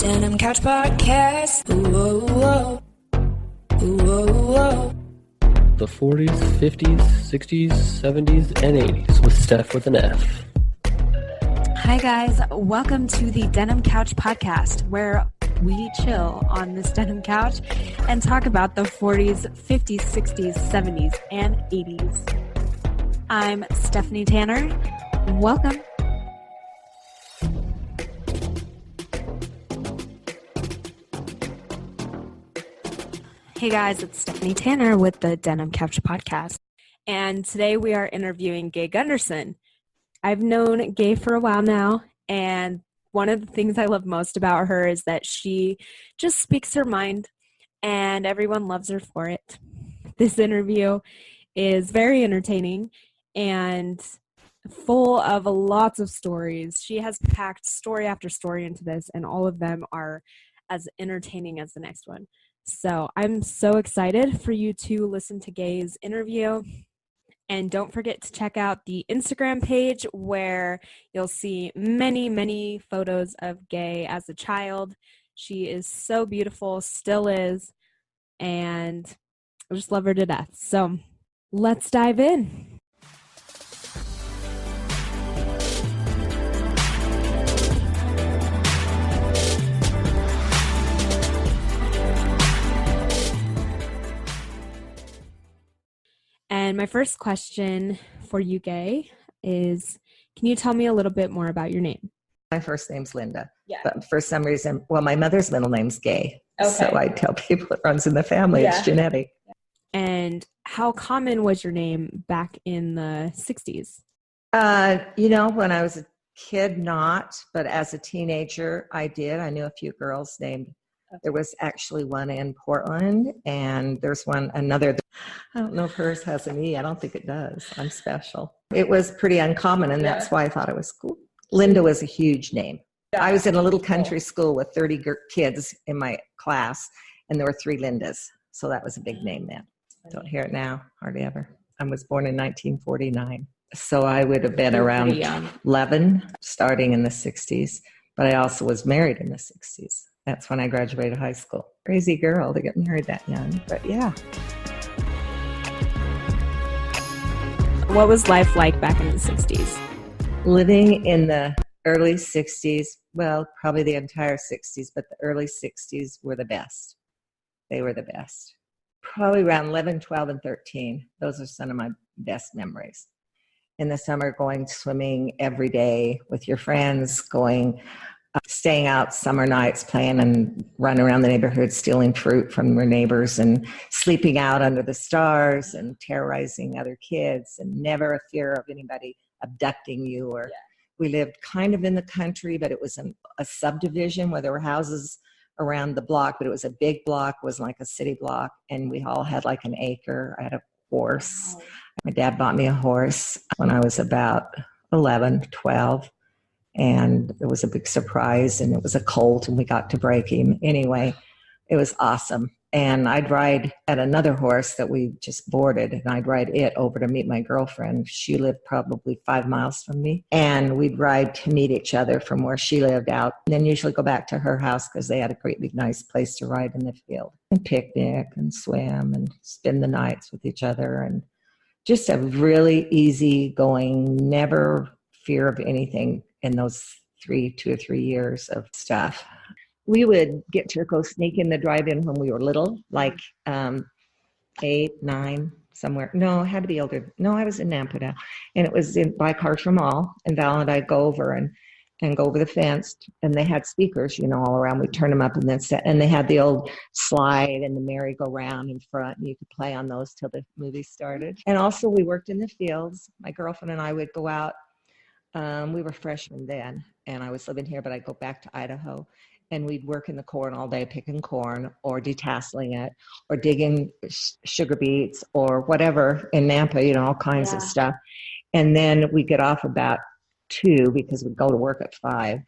Denim Couch Podcast. Ooh, whoa, ooh, whoa, whoa. The 40s, 50s, 60s, 70s, and 80s with Steph with an F. Hi guys, welcome to the Denim Couch Podcast, where we chill on this denim couch and talk about the 40s, 50s, 60s, 70s, and 80s. I'm Stephanie Tanner. Welcome. Hey guys, it's Stephanie Tanner with the Denim Couch Podcast. And today we are interviewing Gaye Gunderson. I've known Gaye for a while now, and one of the things I love most about her is that she just speaks her mind, and everyone loves her for it. This interview is very entertaining and full of lots of stories. She has packed story after story into this, and all of them are as entertaining as the next one. So I'm so excited for you to listen to Gaye's interview. And don't forget to check out the Instagram page where you'll see many, many photos of Gaye as a child. She is so beautiful, still is, and I just love her to death. So let's dive in. And my first question for you, Gaye, is can you tell me a little bit more about your name? My first name's Linda. Yeah. But for some reason, my mother's middle name's Gaye. Okay. So I tell people it runs in the family. Yeah. It's genetic. And how common was your name back in the 60s? When I was a kid, not. But as a teenager, I did. I knew a few girls named. Okay. There was actually one in Portland, and there's another. I don't know if hers has an E. I don't think it does. I'm special. It was pretty uncommon, and that's why I thought it was cool. Linda was a huge name. Yeah. I was in a little country school with 30 kids in my class, and there were 3 Lindas. So that was a big name then. Don't hear it now, hardly ever. I was born in 1949. So I would have been around 11, starting in the 60s. But I also was married in the 60s. That's when I graduated high school. Crazy girl to get married that young, but yeah. What was life like back in the 60s? Living in the early 60s, well, probably the entire 60s, but the early 60s were the best. They were the best. Probably around 11, 12, and 13. Those are some of my best memories. In the summer, going swimming every day with your friends, staying out summer nights, playing and running around the neighborhood, stealing fruit from your neighbors and sleeping out under the stars and terrorizing other kids, and never a fear of anybody abducting you. We lived kind of in the country, but it was a subdivision where there were houses around the block, but it was a big block, was like a city block, and we all had like an acre. I had a horse. Wow. My dad bought me a horse when I was about 11, 12. And it was a big surprise, and it was a colt, and we got to break him. Anyway, it was awesome. And I'd ride at another horse that we just boarded, and I'd ride it over to meet my girlfriend. She lived probably 5 miles from me, and we'd ride to meet each other from where she lived out, and then usually go back to her house because they had a great big nice place to ride in the field and picnic and swim and spend the nights with each other, and just a really easy going, never fear of anything. In those 2 or 3 years of stuff, we would get to go sneak in the drive-in when we were little, like 8, 9, somewhere. No, it had to be older. No, I was in Nampa, and it was by Carter Mall. And Val and I'd go over and go over the fence, and they had speakers, all around. We'd turn them up, and then and they had the old slide and the merry-go-round in front, and you could play on those till the movie started. And also, we worked in the fields. My girlfriend and I would go out. We were freshmen then, and I was living here, but I'd go back to Idaho, and we'd work in the corn all day, picking corn or detasseling it or digging sugar beets or whatever in Nampa, all kinds of stuff. And then we'd get off about 2 because we'd go to work at 5.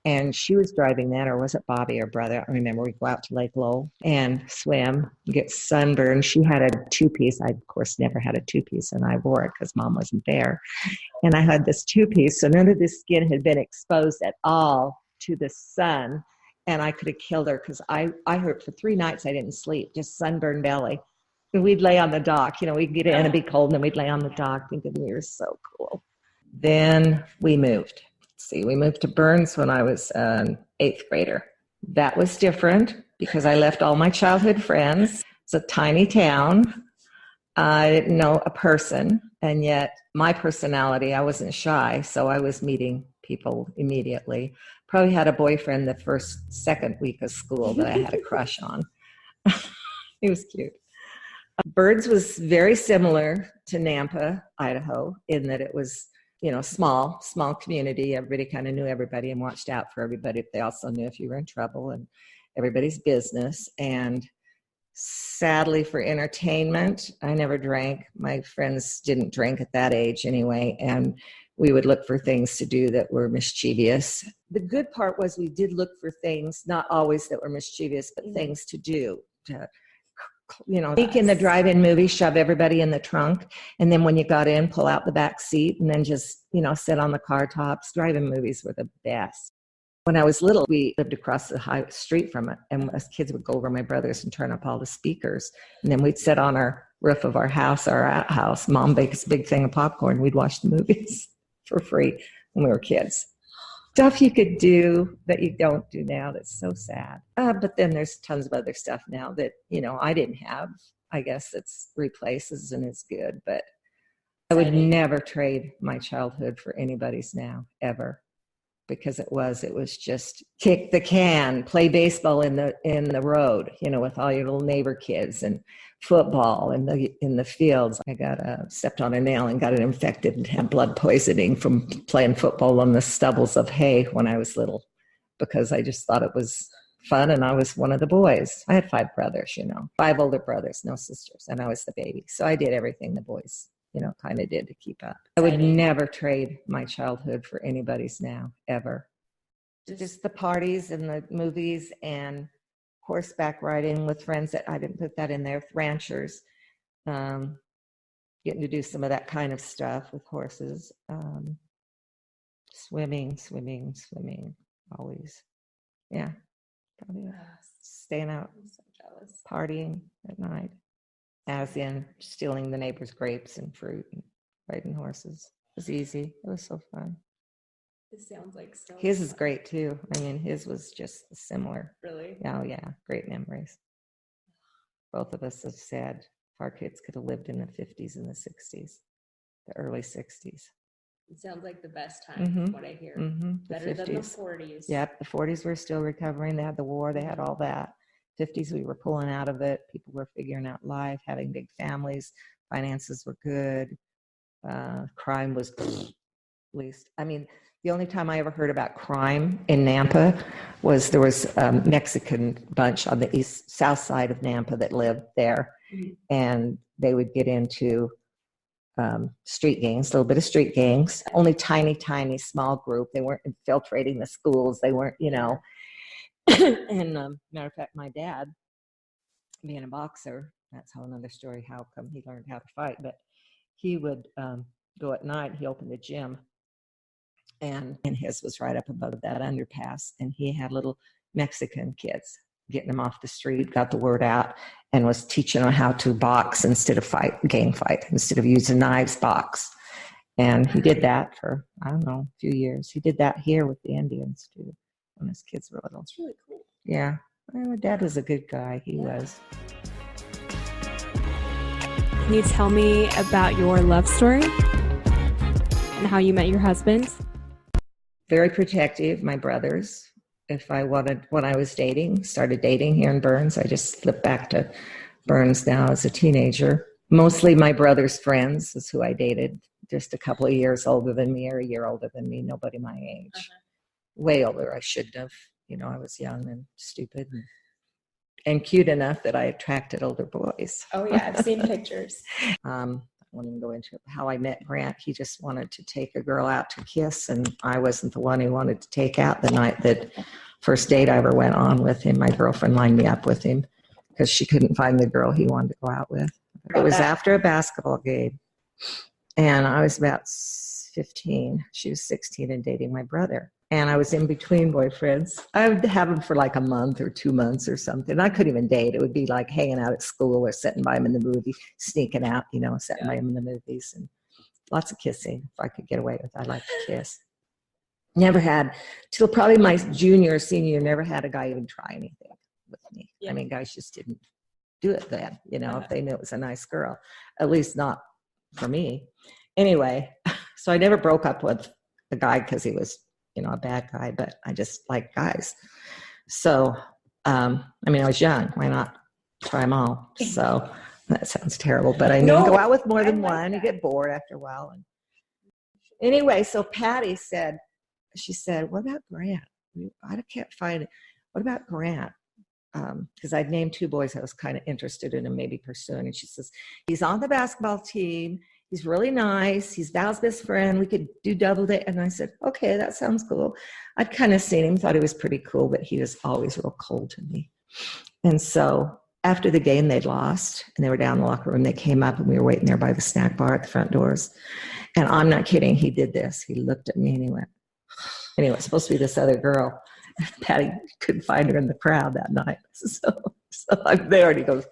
And she was driving that, or was it Bobby or brother? I don't remember. We'd go out to Lake Lowell and swim, get sunburned. She had a 2-piece. I, of course, never had a 2-piece, and I wore it because Mom wasn't there. And I had this 2-piece, so none of the skin had been exposed at all to the sun. and I could have killed her because I hurt for 3 nights. I didn't sleep, just sunburned belly. And we'd lay on the dock. We'd get in and be cold, and then we'd lay on the dock thinking we were so cool. Then we moved. We moved to Burns when I was an 8th grader. That was different because I left all my childhood friends. It's a tiny town. I didn't know a person, and yet my personality, I wasn't shy, so I was meeting people immediately. Probably had a boyfriend the second week of school that I had a crush on. He was cute. Burns was very similar to Nampa, Idaho, in that it was, small community. Everybody kind of knew everybody and watched out for everybody. They also knew if you were in trouble, and everybody's business. And sadly, for entertainment, I never drank. My friends didn't drink at that age anyway, and we would look for things to do that were mischievous. The good part was we did look for things, not always that were mischievous, but things to do, to sneak in the drive-in movie, shove everybody in the trunk, and then when you got in, pull out the back seat, and then just, sit on the car tops. Drive-in movies were the best. When I was little, we lived across the high street from it, and us kids would go over my brothers and turn up all the speakers, and then we'd sit on our roof of our house, our outhouse. Mom baked us a big thing of popcorn. We'd watch the movies for free when we were kids. Stuff you could do that you don't do now. That's so sad. But then there's tons of other stuff now that, I didn't have. I guess it's replaces and is good. But I would never trade my childhood for anybody's now, ever. Because it was just kick the can, play baseball in the road, with all your little neighbor kids, and football in the fields. I got stepped on a nail and got it infected and had blood poisoning from playing football on the stubbles of hay when I was little, because I just thought it was fun, and I was one of the boys. I had 5 brothers, 5 older brothers, no sisters, and I was the baby. So I did everything the boys kind of did to keep up. I would never trade my childhood for anybody's now, ever. Just the parties and the movies and horseback riding with friends that I didn't put that in there, ranchers, getting to do some of that kind of stuff with horses, swimming, always. Yeah, probably staying out, partying at night. As in stealing the neighbor's grapes and fruit and riding horses. It was easy. It was so fun. It sounds like so. His is great too. His was just similar. Really? Oh yeah, great memories. Both of us have said if our kids could have lived in the 50s and the 60s, the early 60s. It sounds like the best time, from what I hear. Better than the 40s. Yep, the 40s were still recovering. They had the war. They had all that. 50s, we were pulling out of it. People were figuring out life, having big families. Finances were good. Crime was least. The only time I ever heard about crime in Nampa was there was a Mexican bunch on the south side of Nampa that lived there. And they would get into street gangs, a little bit of street gangs. Only tiny, small group. They weren't infiltrating the schools. They weren't, And matter of fact, my dad, being a boxer, that's how another story, how come he learned how to fight, but he would go at night. He opened a gym, and his was right up above that underpass, and he had little Mexican kids, getting them off the street, got the word out, and was teaching them how to box instead of gang fight, instead of using knives, box. And he did that for, a few years. He did that here with the Indians too, when his kids were little. It's really cool. Yeah. My dad was a good guy. He was. Can you tell me about your love story and how you met your husband? Very protective, my brothers. If I wanted, when I was started dating here in Burns, I just slipped back to Burns now as a teenager. Mostly my brother's friends is who I dated, just a couple of years older than me or a year older than me, nobody my age. Way older, I shouldn't have. I was young and stupid and cute enough that I attracted older boys. Oh yeah, I've seen pictures. I won't even go into how I met Grant. He just wanted to take a girl out to kiss, and I wasn't the one he wanted to take out. The night that first date I ever went on with him, my girlfriend lined me up with him because she couldn't find the girl he wanted to go out with. It was after a basketball game, and I was about 15. She was 16 and dating my brother. And I was in between boyfriends. I would have them for like a month or 2 months or something. I couldn't even date. It would be like hanging out at school or sitting by him in the movie, sneaking out, sitting by him in the movies, and lots of kissing. If I could get away with it, I like to kiss. Never had, till probably my junior or senior year, never had a guy even try anything with me. Yeah. I mean, guys just didn't do it then, if they knew it was a nice girl, at least not for me. Anyway, so I never broke up with a guy because he was, a bad guy, but I just like guys. So, I was young. Why not try them all? So that sounds terrible, but I know go out with more than one. You get bored after a while. And anyway, so Patty said, what about Grant? I can't find it. What about Grant? Because I'd named 2 boys I was kind of interested in and maybe pursuing. And she says, he's on the basketball team. He's really nice. He's Val's best friend. We could do double date. And I said, okay, that sounds cool. I'd kind of seen him, thought he was pretty cool, but he was always real cold to me. And so after the game they'd lost and they were down in the locker room, they came up and we were waiting there by the snack bar at the front doors. And I'm not kidding. He did this. He looked at me and he went, and it was supposed to be this other girl. Patty couldn't find her in the crowd that night. So I'm there and he goes,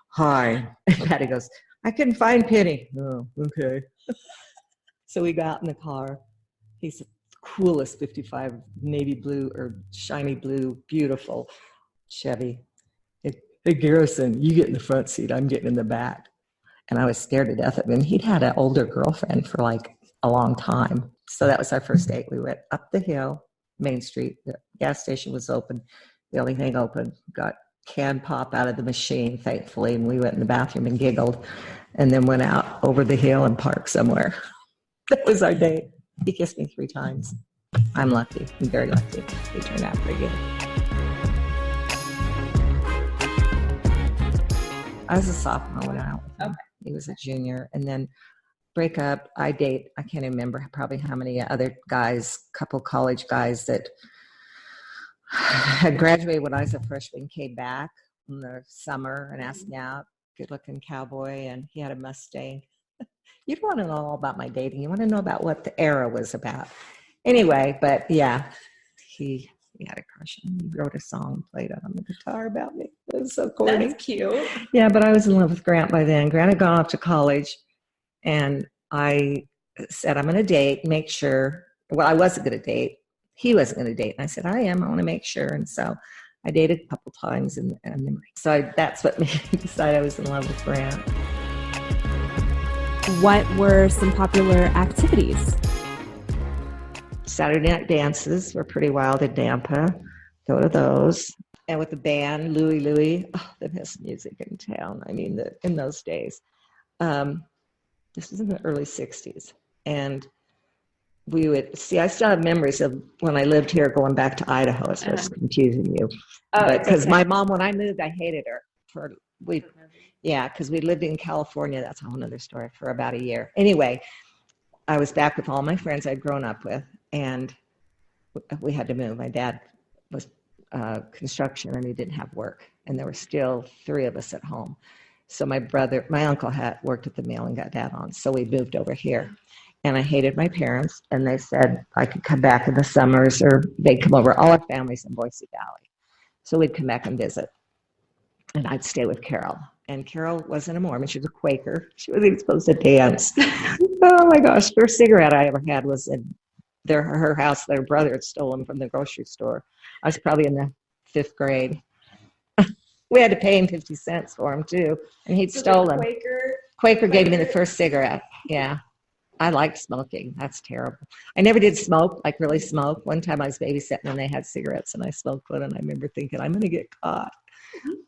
hi. And Patty goes, I couldn't find Penny. Oh, okay. So we got out in the car. He's the coolest 55 navy blue or shiny blue, beautiful Chevy. Hey, Garrison, you get in the front seat. I'm getting in the back. And I was scared to death of him. He'd had an older girlfriend for like a long time. So that was our first date. We went up the hill, Main Street. The gas station was open. The only thing open. Got canned pop out of the machine, thankfully, and we went in the bathroom and giggled, and then went out over the hill and parked somewhere. That was our date. He kissed me 3 times. I'm lucky. I'm very lucky. He turned out pretty good. I was a sophomore when I went with him. Okay. He was a junior, and then break up. I can't remember probably how many other guys, couple college guys that had graduated when I was a freshman, came back in the summer and asked me out. Good-looking cowboy, and he had a Mustang. You don't want to know all about my dating. You want to know about what the era was about. Anyway, but yeah, he had a crush on me. He wrote a song, played it on the guitar about me. It was so corny. That's cute. Yeah, but I was in love with Grant by then. Grant had gone off to college, and I said, I'm going to date, make sure. Well, I wasn't going to date. He wasn't going to date. And I said, I am. I want to make sure. And so I dated a couple times. That's what made me decide I was in love with Grant. What were some popular activities? Saturday night dances were pretty wild in Nampa. Go to those. And with the band, Louie, the best music in town. I mean, in those days. This was in the early 60s. And we would see, I still have memories of when I lived here going back to Idaho. It's just confusing you. Because my mom, when I moved, I hated her. Because we lived in California. That's a whole other story, for about a year. Anyway, I was back with all my friends I'd grown up with, and we had to move. My dad was construction, and he didn't have work. And there were still 3 of us at home. So my uncle had worked at the mill and got Dad on. So we moved over here. And I hated my parents, and they said I could come back in the summers, or they'd come over. All our families in Boise Valley. So we'd come back and visit. And I'd stay with Carol. And Carol wasn't a Mormon. She was a Quaker. She wasn't even supposed to dance. Oh, my gosh. First cigarette I ever had was in her house. Their brother had stolen from the grocery store. I was probably in the 5th grade. We had to pay him 50 cents for him, too. And he'd stolen. Quaker gave me the first cigarette. Yeah. I liked smoking. That's terrible. I never did smoke, like really smoke. One time I was babysitting and they had cigarettes and I smoked one, and I remember thinking, I'm going to get caught.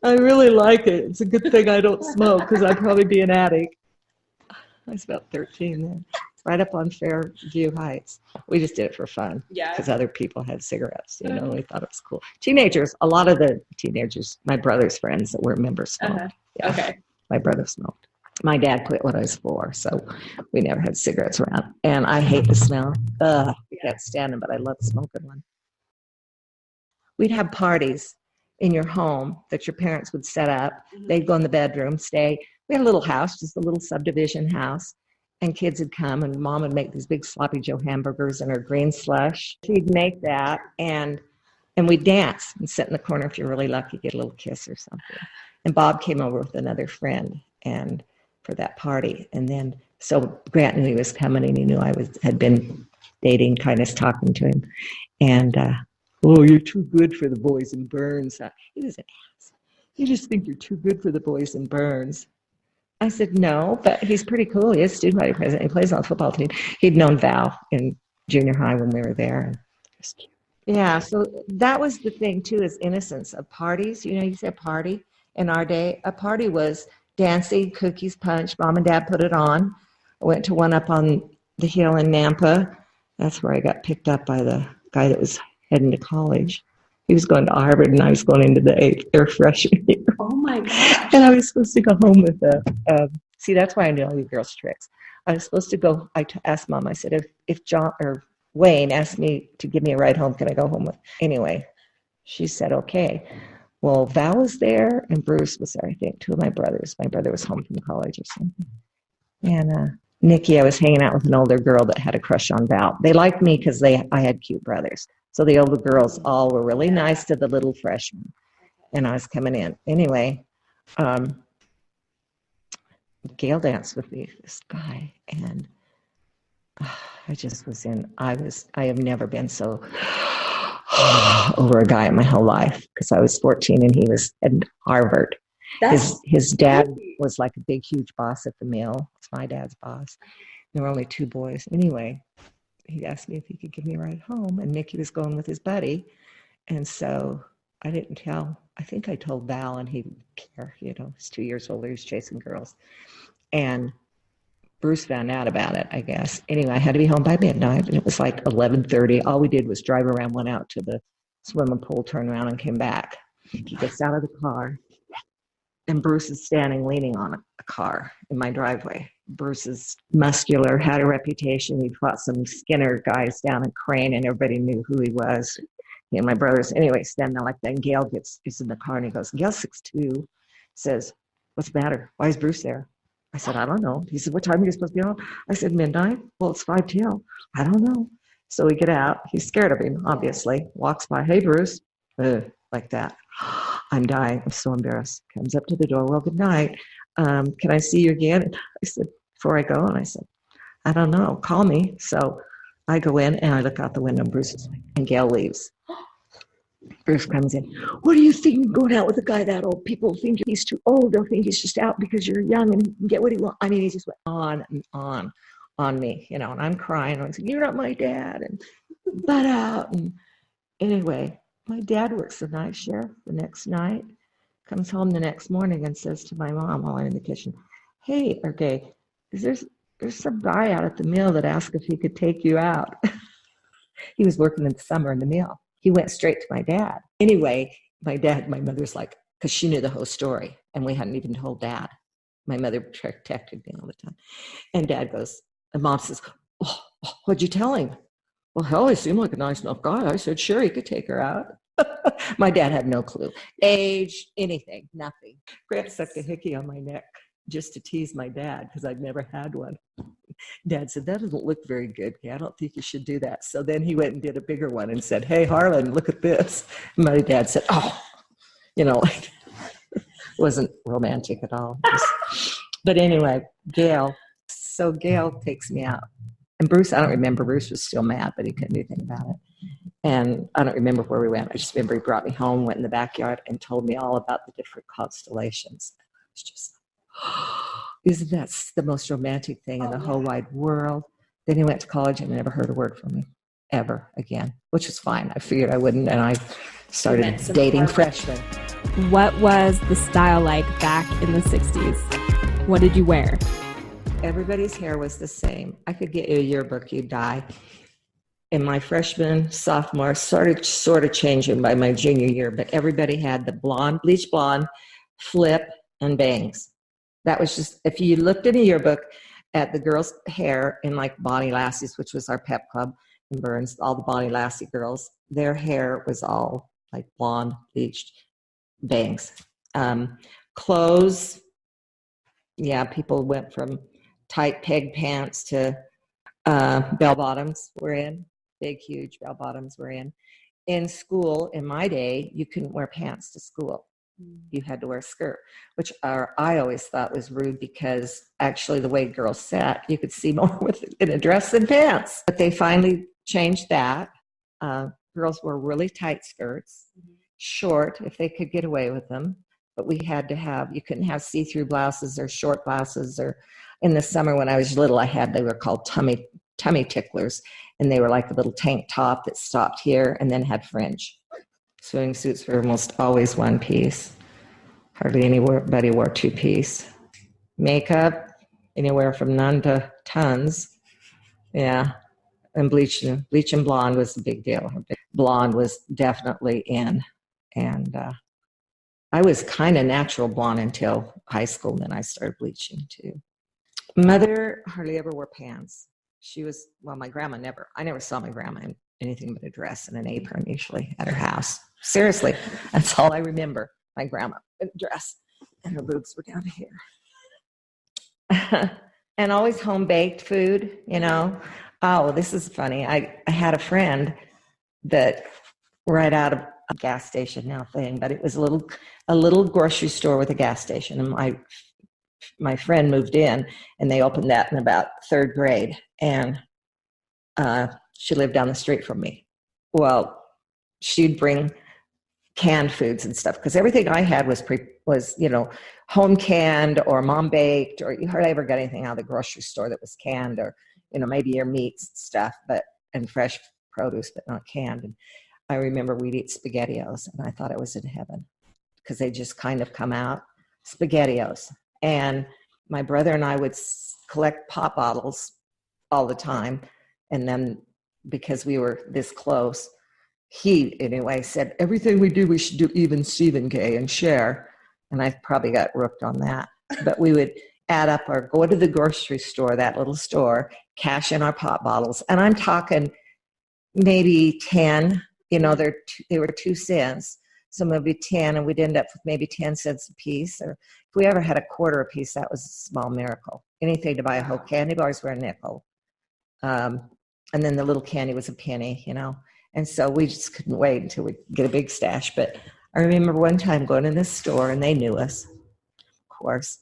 I really like it. It's a good thing I don't smoke because I'd probably be an addict. I was about 13 then. Right up on Fairview Heights. We just did it for fun. Yeah. Because other people had cigarettes, we thought it was cool. Teenagers, a lot of the teenagers, my brother's friends that were members smoked. Yeah. Okay. My brother smoked. My dad quit when I was 4, so we never had cigarettes around. And I hate the smell. I can't stand them, but I love smoking one. We'd have parties in your home that your parents would set up. They'd go in the bedroom, stay. We had a little house, just a little subdivision house. and kids would come, and Mom would make these big sloppy Joe hamburgers and her green slush. She'd make that, and we'd dance and sit in the corner. If you're really lucky, get a little kiss or something. And Bob came over with another friend and for that party. And then, so Grant knew he was coming, and he knew I had been dating, kind of talking to him. And, oh, you're too good for the boys in Burns. He was an ass. You just think you're too good for the boys in Burns. I said, no, but he's pretty cool. He is student body president. He plays on the football team. He'd known Val in junior high when we were there. Just cute. Yeah, so that was the thing, too, is innocence of parties. You know, you said party. In our day, a party was dancing, cookies, punch. Mom and Dad put it on. I went to one up on the hill in Nampa. That's where I got picked up by the guy that was heading to college. He was going to Harvard, and I was going into the air freshman year. Oh, my gosh. And I was supposed to go home with see, that's why I know all you girls' tricks. I was supposed to go, asked Mom, I said, if John or Wayne asked me to give me a ride home, can I go home with? Anyway, she said, okay. Well, Val was there, and Bruce was there, I think, two of my brothers. My brother was home from college or something. And Nikki, I was hanging out with an older girl that had a crush on Val. They liked me because I had cute brothers. So the older girls all were really nice to the little freshmen. And I was coming in. Anyway, Gail danced with me, this guy, and I just was I have never been so over a guy in my whole life, because I was 14 and he was at Harvard. His dad was like a big, huge boss at the mill. It's my dad's boss. There were only two boys. Anyway, he asked me if he could give me a ride home, and Nicky was going with his buddy. And so I didn't tell. I think I told Val, and he didn't care. You know, he's 2 years older. He's chasing girls. And Bruce found out about it, I guess. Anyway, I had to be home by midnight, and it was like 11:30. All we did was drive around, went out to the swimming pool, turned around, and came back. He gets out of the car, and Bruce is standing leaning on a car in my driveway. Bruce is muscular, had a reputation. He'd fought some Skinner guys down in Crane, and everybody knew who he was. He and my brothers. Anyway, standing there like that, and Gail is in the car, and he goes, Gail 6'2", says, what's the matter? Why is Bruce there? I said, I don't know. He said, what time are you supposed to be home? I said, midnight. Well, it's 5 till. I don't know. So we get out. He's scared of him, obviously. Walks by, hey, Bruce. Like that. I'm dying. I'm so embarrassed. Comes up to the door. Well, good night. Can I see you again? I said, before I go, and I said, I don't know. Call me. So I go in, and I look out the window, and Bruce is like, and Gail leaves. Bruce comes in. What do you think going out with a guy that old? People think he's too old. They'll think he's just out because you're young and he can get what he wants. I mean, he just went on and on me, you know, and I'm crying. I was like, you're not my dad, and butt out. And anyway, my dad works the night shift the next night, comes home the next morning and says to my mom while I'm in the kitchen, hey, okay, there's some guy out at the mill that asked if he could take you out. He was working in the summer in the mill. He went straight to my dad. Anyway, my mother's like, because she knew the whole story, and we hadn't even told Dad. My mother protected me all the time. And Dad goes, and Mom says, oh, what'd you tell him? Well, hell, he seemed like a nice enough guy. I said, sure, he could take her out. My dad had no clue. Age, anything, nothing. Grant sucked a hickey on my neck just to tease my dad, because I'd never had one. Dad said, that doesn't look very good. I don't think you should do that. So then he went and did a bigger one and said, hey, Harlan, look at this. And my dad said, oh, you know, like, it wasn't romantic at all. But anyway, Gail takes me out. And Bruce, I don't remember. Bruce was still mad, but he couldn't do anything about it. And I don't remember where we went. I just remember he brought me home, went in the backyard, and told me all about the different constellations. I was just isn't that the most romantic thing in the whole wide world? Then he went to college and never heard a word from me ever again, which was fine. I figured I wouldn't, and I started dating freshmen. What was the style like back in the 60s? What did you wear? Everybody's hair was the same. I could get you a yearbook, you'd die. In my freshman, sophomore, started sort of changing by my junior year, but everybody had the blonde, bleach blonde, flip, and bangs. That was just, if you looked in a yearbook at the girls' hair in like Bonnie Lassie's, which was our pep club in Burns, all the Bonnie Lassie girls, their hair was all like blonde, bleached, bangs. Clothes, yeah, people went from tight peg pants to bell bottoms were in. Big, huge bell bottoms were in. In school, in my day, you couldn't wear pants to school. You had to wear a skirt, which I always thought was rude because actually the way girls sat, you could see more in a dress than pants. But they finally changed that. Girls wore really tight skirts, short if they could get away with them. But we had to have, you couldn't have see-through blouses or short blouses. Or in the summer when I was little, they were called tummy ticklers. And they were like a little tank top that stopped here and then had fringe. Swimming suits were almost always one piece. Hardly anybody wore two piece. Makeup, anywhere from none to tons. Yeah. And bleach and blonde was a big deal. Blonde was definitely in. And I was kind of natural blonde until high school. Then I started bleaching too. Mother hardly ever wore pants. She was, well, my grandma I never saw my grandma in anything but a dress and an apron usually at her house. Seriously, that's all I remember. My grandma in a dress and her boobs were down here. And always home-baked food, you know. Oh, this is funny. I had a friend that right out of a gas station now thing, but it was a little grocery store with a gas station. And my friend moved in and they opened that in about third grade. And she lived down the street from me. Well, she'd bring canned foods and stuff because everything I had was home canned or mom baked, or you hardly ever got anything out of the grocery store that was canned, or maybe your meats and stuff, and fresh produce, but not canned. And I remember we'd eat SpaghettiOs, and I thought I was in heaven because they just kind of come out, SpaghettiOs. And my brother and I would collect pop bottles all the time, and then because we were this close, he anyway said, everything we do, we should do even Stephen, Gaye, and share. And I probably got rooked on that. But we would add up or go to the grocery store, that little store, cash in our pop bottles. And I'm talking maybe 10, they were 2 cents. So maybe 10, and we'd end up with maybe 10 cents a piece. Or if we ever had a quarter a piece, that was a small miracle. Anything to buy a whole candy bars were a nickel. And then the little candy was a penny, And so we just couldn't wait until we get a big stash. But I remember one time going in this store, and they knew us, of course,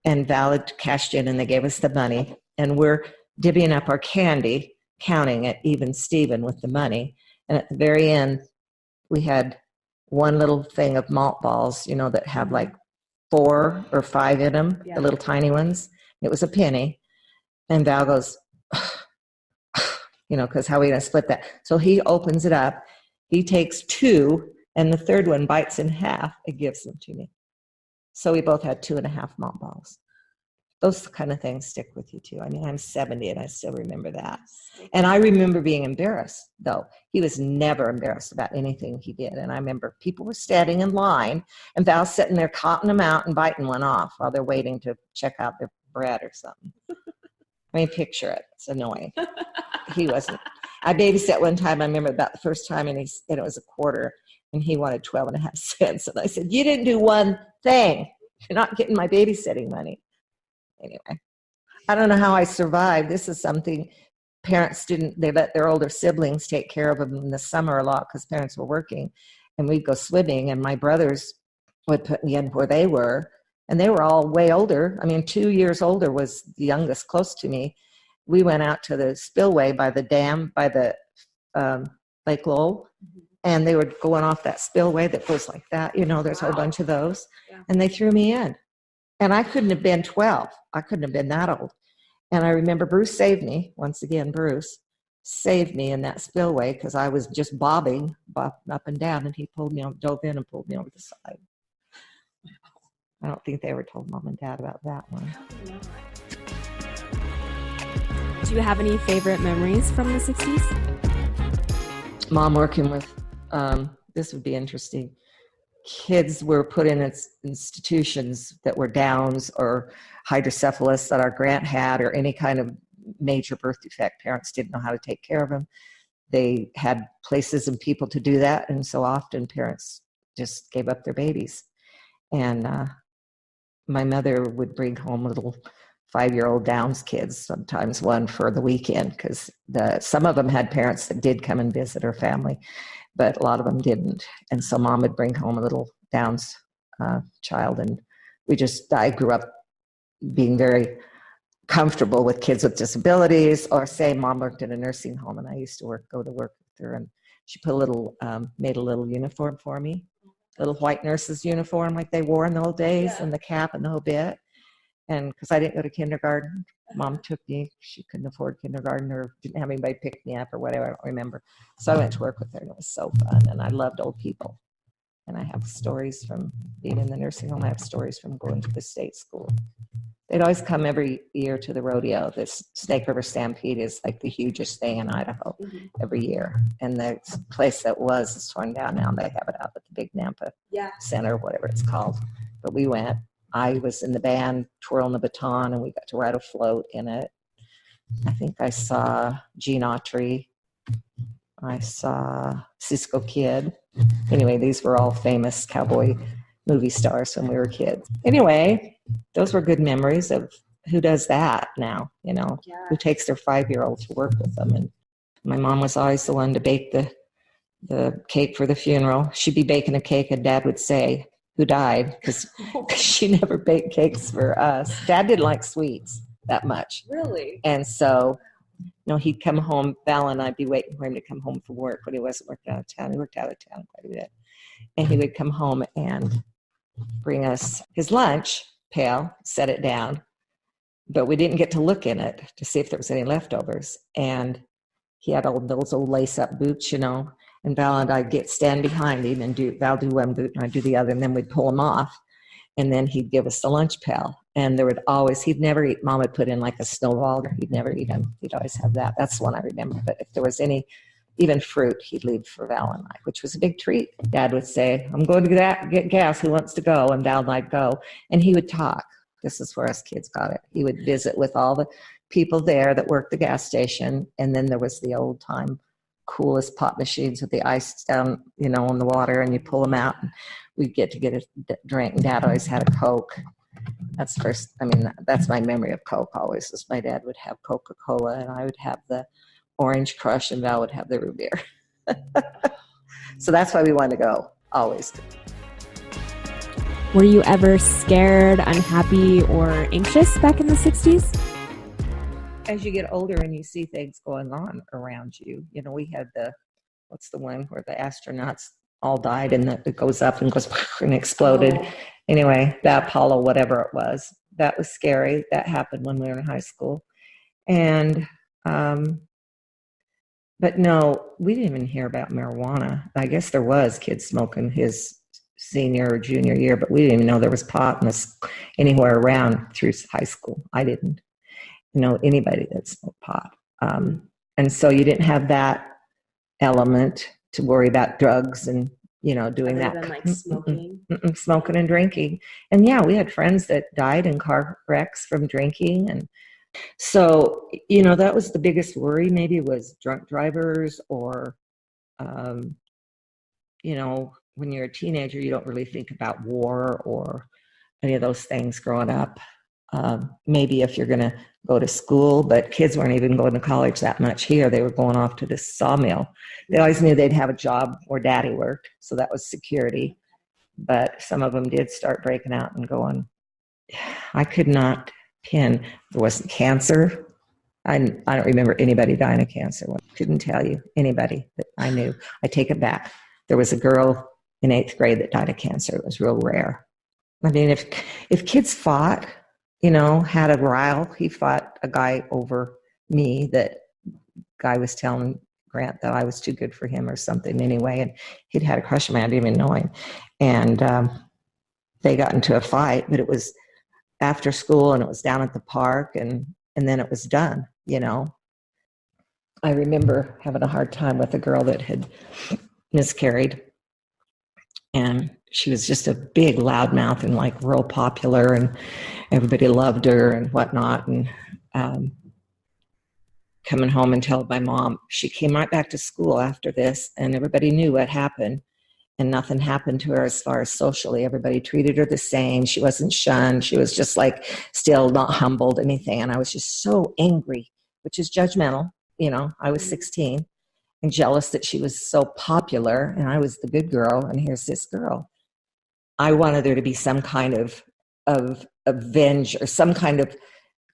and Val had cashed in, and they gave us the money. And we're divvying up our candy, counting it, even Steven, with the money. And at the very end, we had one little thing of malt balls, that had like 4 or 5 in them, the little tiny ones. It was a penny. And Val goes, because how are we going to split that? So he opens it up. He takes 2, and the third one bites in half and gives them to me. So we both had 2.5 malt balls. Those kind of things stick with you too. I mean, I'm 70 and I still remember that. And I remember being embarrassed, though. He was never embarrassed about anything he did. And I remember people were standing in line, and Val's sitting there cotton them out and biting one off while they're waiting to check out their bread or something. I mean, picture it. It's annoying. He wasn't. I babysat one time, I remember about the first time, and it was a quarter, and he wanted 12.5 cents. And I said, you didn't do one thing. You're not getting my babysitting money. Anyway, I don't know how I survived. This is something parents they let their older siblings take care of them in the summer a lot because parents were working, and we'd go swimming, and my brothers would put me in where they were, and they were all way older. I mean, 2 years older was the youngest close to me. We went out to the spillway by the dam, by the Lake Lowell, and they were going off that spillway that goes like that. There's a whole bunch of those, and they threw me in. And I couldn't have been 12. I couldn't have been that old. And I remember Bruce saved me. Once again, Bruce saved me in that spillway because I was just bobbing up and down, and he dove in and pulled me over the side. I don't think they ever told Mom and Dad about that one. Do you have any favorite memories from the 60s? Mom working with, this would be interesting. Kids were put in institutions that were Downs or hydrocephalus that our grant had, or any kind of major birth defect. Parents didn't know how to take care of them. They had places and people to do that, and so often parents just gave up their babies. And my mother would bring home little 5-year-old Downs kids, sometimes one for the weekend, because some of them had parents that did come and visit her family, but a lot of them didn't. And so mom would bring home a little Downs child, and I grew up being very comfortable with kids with disabilities, or say mom worked in a nursing home and I used to go to work with her, and she made a little uniform for me, a little white nurse's uniform like they wore in the old days, and the cap and the whole bit. And because I didn't go to kindergarten, mom took me. She couldn't afford kindergarten or didn't have anybody pick me up or whatever. I don't remember. So I went to work with her, and it was so fun. And I loved old people. And I have stories from being in the nursing home. I have stories from going to the state school. They'd always come every year to the rodeo. This Snake River Stampede is like the hugest thing in Idaho every year. And the place that is torn down now. They have it out at the Big Nampa Center, whatever it's called. But we went. I was in the band twirling the baton, and we got to ride a float in it. I think I saw Gene Autry. I saw Cisco Kid. Anyway, these were all famous cowboy movie stars when we were kids. Anyway, those were good memories of who does that now, who takes their 5-year-old to work with them. And my mom was always the one to bake the cake for the funeral. She'd be baking a cake, and Dad would say, who died, because she never baked cakes for us. Dad didn't like sweets that much. Really? And so, he'd come home, Val and I'd be waiting for him to come home from work when he wasn't working out of town. He worked out of town quite a bit. And he would come home and bring us his lunch pail, set it down, but we didn't get to look in it to see if there was any leftovers. And he had those old lace-up boots, and Val and I'd stand behind him and Val do one boot and I'd do the other, and then we'd pull him off, and then he'd give us the lunch pail. And he'd never eat, Mom would put in like a snowball, he'd never eat them. He'd always have that. That's the one I remember. But if there was even fruit, he'd leave for Val and I, which was a big treat. Dad would say, I'm going to get gas, who wants to go? And Val and I'd go, and he would talk. This is where us kids got it. He would visit with all the people there that worked the gas station, and then there was the old time coolest pop machines with the ice down, in the water, and you pull them out, and we'd get a drink. Dad always had a Coke. That's my memory of Coke always, is my dad would have Coca-Cola, and I would have the Orange Crush, and Val would have the root beer. So that's why we wanted to go, always. Were you ever scared, unhappy, or anxious back in the 60s? As you get older and you see things going on around you, we had what's the one where the astronauts all died and it goes up and goes and exploded. Oh. Anyway, the Apollo, whatever it was, that was scary. That happened when we were in high school. And, but no, we didn't even hear about marijuana. I guess there was kids smoking his senior or junior year, but we didn't even know there was pot anywhere around through high school. I didn't know anybody that smoked pot. And so you didn't have that element to worry about drugs and, doing other that. Than, like smoking. Smoking and drinking. And yeah, we had friends that died in car wrecks from drinking. And so, that was the biggest worry, maybe, was drunk drivers or, when you're a teenager, you don't really think about war or any of those things growing up. Maybe if you're going to go to school, but kids weren't even going to college that much here. They were going off to this sawmill. They always knew they'd have a job where daddy worked, so that was security. But some of them did start breaking out and going. I could not pin. There wasn't cancer. I don't remember anybody dying of cancer. I couldn't tell you anybody that I knew. I take it back. There was a girl in 8th grade that died of cancer. It was real rare. I mean, if kids fought, had a rile. He fought a guy over me. That guy was telling Grant that I was too good for him or something anyway. And he'd had a crush on me. I didn't even know him. And they got into a fight, but it was after school and it was down at the park and then it was done, I remember having a hard time with a girl that had miscarried. And she was just a big loudmouth and like real popular, and everybody loved her and whatnot. And coming home and telling my mom, she came right back to school after this, and everybody knew what happened. and nothing happened to her as far as socially. Everybody treated her the same. She wasn't shunned. She was just like still not humbled, anything. And I was just so angry, which is judgmental. You know, I was 16 and jealous that she was so popular and I was the good girl. And here's this girl. I wanted there to be some kind of avenge or some kind of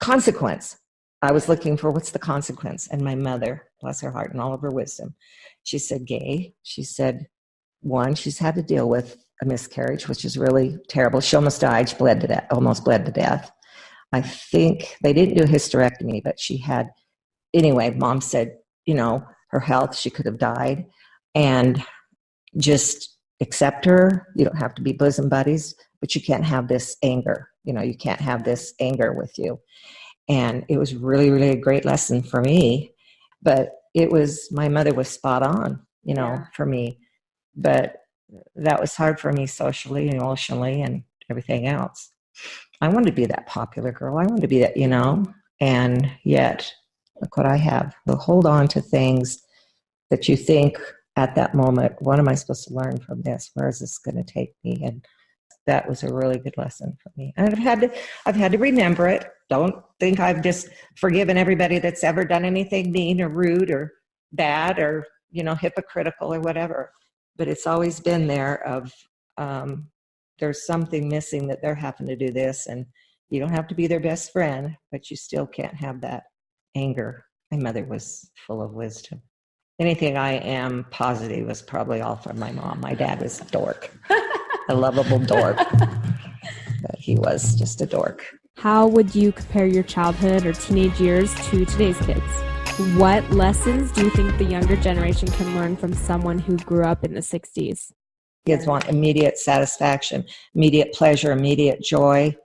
consequence. I was looking for what's the consequence. And my mother, bless her heart and all of her wisdom, she said, Gaye, she said, one, she's had to deal with a miscarriage, which is really terrible. She almost died. She bled to death, almost bled to death. I think they didn't do a hysterectomy, but she had, anyway, mom said, you know, her health, she could have died. And just accept her. You don't have to be bosom buddies, but you can't have this anger. You know, you can't have this anger with you. And it was really, really a great lesson for me. But it was, my mother was spot on, you know, for me. But that was hard for me socially, emotionally, and everything else. I wanted to be that popular girl. I wanted to be that, you know, and yet, look what I have. We'll hold on to things that you think at that moment, what am I supposed to learn from this? Where is this going to take me? And that was a really good lesson for me. And I've had to remember it. Don't think I've just forgiven everybody that's ever done anything mean or rude or bad or, you know, hypocritical or whatever. But it's always been there of there's something missing that they're having to do this, and you don't have to be their best friend, but you still can't have that anger. My mother was full of wisdom. Anything I am positive was probably all from my mom. My dad was a dork, a lovable dork, but he was just a dork. How would you compare your childhood or teenage years to today's kids? What lessons do you think the younger generation can learn from someone who grew up in the 60s? Kids want immediate satisfaction, immediate pleasure, immediate joy.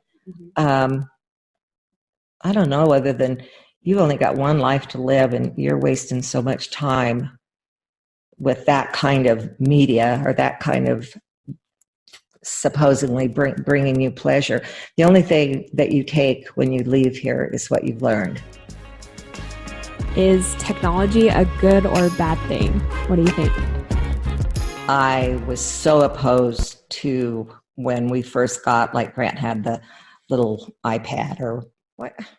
I don't know, other than you've only got one life to live and you're wasting so much time with that kind of media or that kind of supposedly bringing you pleasure. The only thing that you take when you leave here is what you've learned. Is technology a good or bad thing? What do you think? I was so opposed to when we first got, like Grant had the little iPad or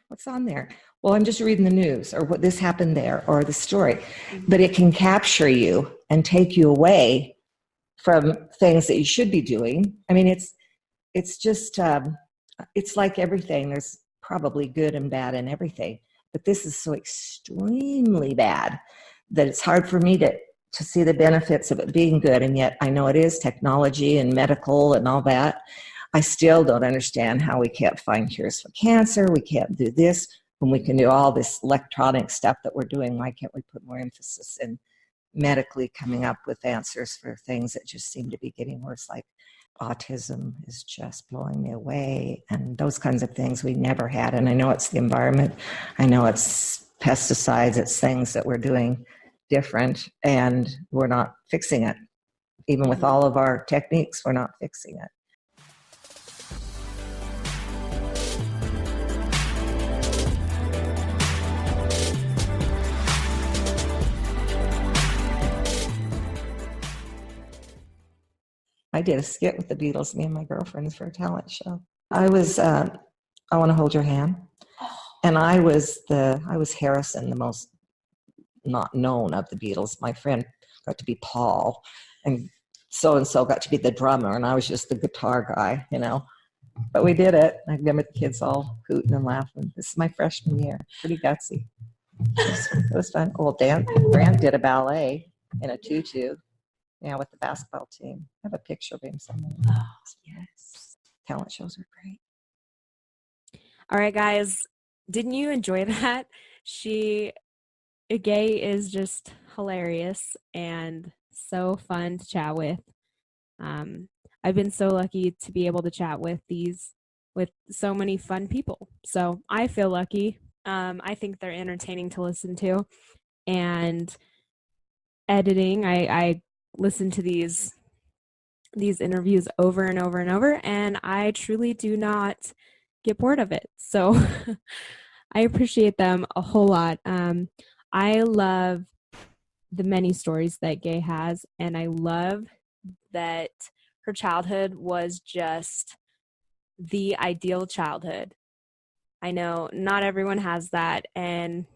what's on there? Well, I'm just reading the news or what this happened there or the story. But it can capture you and take you away from things that you should be doing. I mean, it's just, it's like everything. There's probably good and bad in everything. But this is so extremely bad that it's hard for me to see the benefits of it being good. And yet I know it is technology and medical and all that. I still don't understand how we can't find cures for cancer. We can't do this when we can do all this electronic stuff that we're doing. Why can't we put more emphasis in medically coming up with answers for things that just seem to be getting worse, like autism is just blowing me away, and those kinds of things we never had. And I know it's the environment. I know it's pesticides. It's things that we're doing different, and we're not fixing it. Even with all of our techniques, we're not fixing it. I did a skit with the Beatles, me and my girlfriends, for a talent show. I was I Want to Hold Your Hand. And I was Harrison, the most not known of the Beatles. My friend got to be Paul, and so got to be the drummer, and I was just the guitar guy, you know. But we did it. I remember the kids all hooting and laughing. This is my freshman year. Pretty gutsy. It was fun. Well, Grant did a ballet in a tutu. Yeah, with the basketball team. I have a picture of him somewhere. Oh, yes. Talent shows are great. All right, guys. Didn't you enjoy that? Gaye is just hilarious and so fun to chat with. I've been so lucky to be able to chat with so many fun people. So I feel lucky. I think they're entertaining to listen to. And editing, I listen to these interviews over and over and over, and I truly do not get bored of it. So I appreciate them a whole lot. I love the many stories that Gaye has, and I love that her childhood was just the ideal childhood. I know not everyone has that, and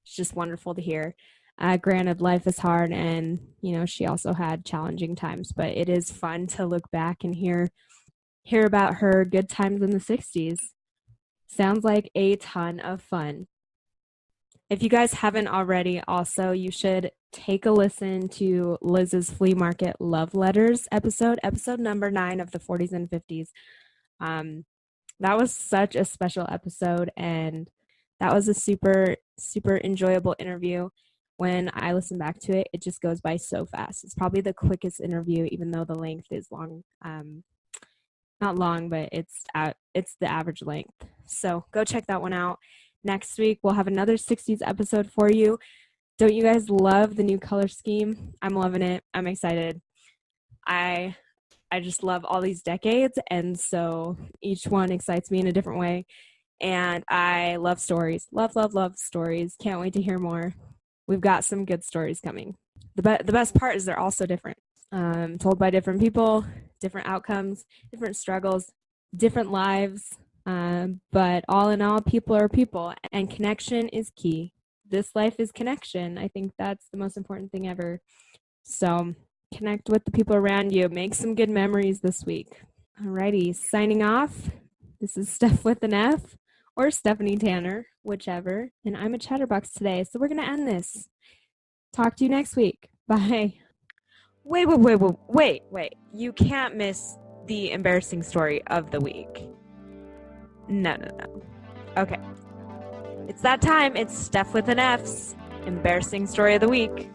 it's just wonderful to hear. Granted, life is hard, and she also had challenging times, but it is fun to look back and hear about her good times in the 60s. Sounds like a ton of fun. If you guys haven't already, also, you should take a listen to Liz's Flea Market Love Letters episode number 9 of the 40s and 50s. That was such a special episode, and that was a super, super enjoyable interview. When I listen back to it, it just goes by so fast. It's probably the quickest interview, even though the length is long. Not long, but it's the average length. So go check that one out. Next week, we'll have another 60s episode for you. Don't you guys love the new color scheme? I'm loving it. I'm excited. I just love all these decades, and so each one excites me in a different way. And I love stories. Love, love, love stories. Can't wait to hear more. We've got some good stories coming. The best part is they're all so different. Told by different people, different outcomes, different struggles, different lives. But all in all, people are people, and connection is key. This life is connection. I think that's the most important thing ever. So connect with the people around you. Make some good memories this week. Alrighty, signing off. This is Steph with an F, or Stephanie Tanner, whichever. And I'm a chatterbox today, so we're going to end this. Talk to you next week. Bye. Wait. You can't miss the embarrassing story of the week. No. Okay. It's that time. It's Steph with an F's embarrassing story of the week.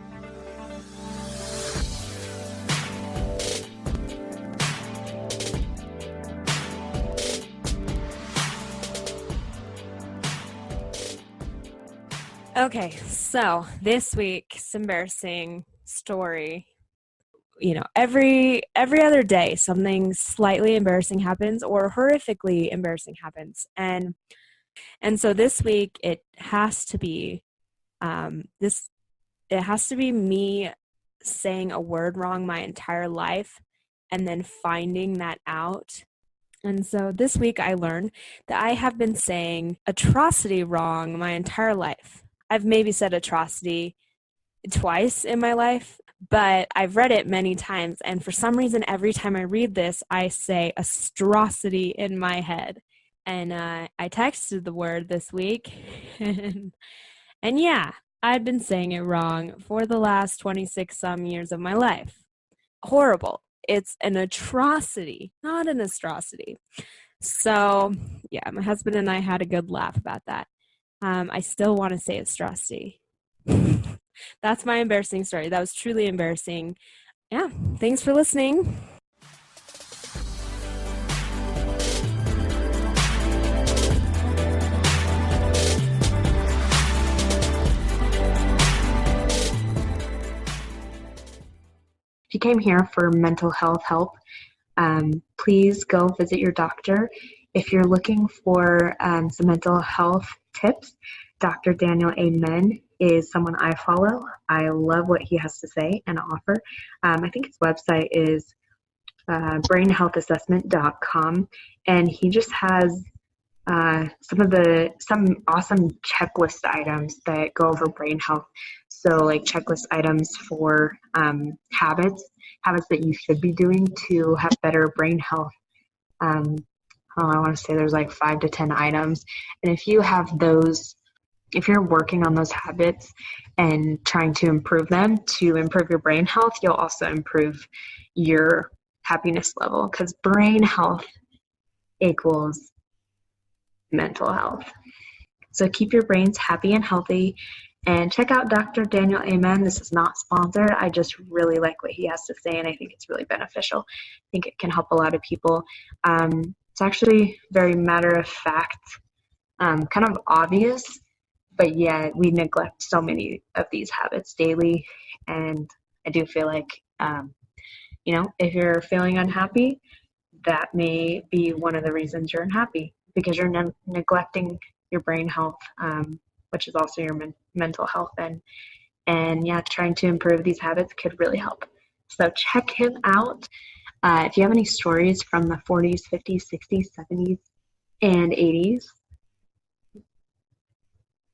Okay, so this week's embarrassing story, every other day something slightly embarrassing happens or horrifically embarrassing happens. And so this week it has to be me saying a word wrong my entire life and then finding that out. And so this week I learned that I have been saying atrocity wrong my entire life. I've maybe said atrocity twice in my life, but I've read it many times. And for some reason, every time I read this, I say atrocity in my head. And I texted the word this week. and yeah, I'd been saying it wrong for the last 26 some years of my life. Horrible. It's an atrocity, not an atrocity. So yeah, my husband and I had a good laugh about that. I still want to say atrocity. That's my embarrassing story. That was truly embarrassing. Yeah, thanks for listening. If you came here for mental health help, please go visit your doctor. If you're looking for some mental health tips, Dr. Daniel Amen is someone I follow. I love what he has to say and offer. I think his website is brainhealthassessment.com, and he just has some awesome checklist items that go over brain health. So like checklist items for habits that you should be doing to have better brain health. I want to say there's like 5 to 10 items. And if you have those, if you're working on those habits and trying to improve them to improve your brain health, you'll also improve your happiness level, because brain health equals mental health. So keep your brains happy and healthy, and check out Dr. Daniel Amen. This is not sponsored. I just really like what he has to say, and I think it's really beneficial. I think it can help a lot of people. It's actually very matter of fact, kind of obvious, but yet we neglect so many of these habits daily. And I do feel like, if you're feeling unhappy, that may be one of the reasons you're unhappy, because you're neglecting your brain health, which is also your mental health. And yeah, trying to improve these habits could really help. So check him out. If you have any stories from the 40s, 50s, 60s, 70s, and 80s,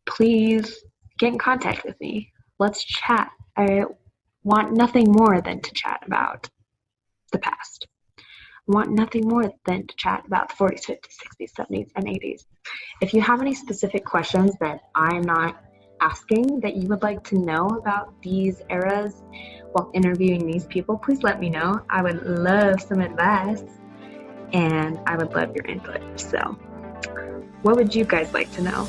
please get in contact with me. Let's chat. I want nothing more than to chat about the past. I want nothing more than to chat about the 40s, 50s, 60s, 70s, and 80s. If you have any specific questions that I'm not asking that you would like to know about these eras while interviewing these people, please let me know. I would love some advice and I would love your input. So, what would you guys like to know?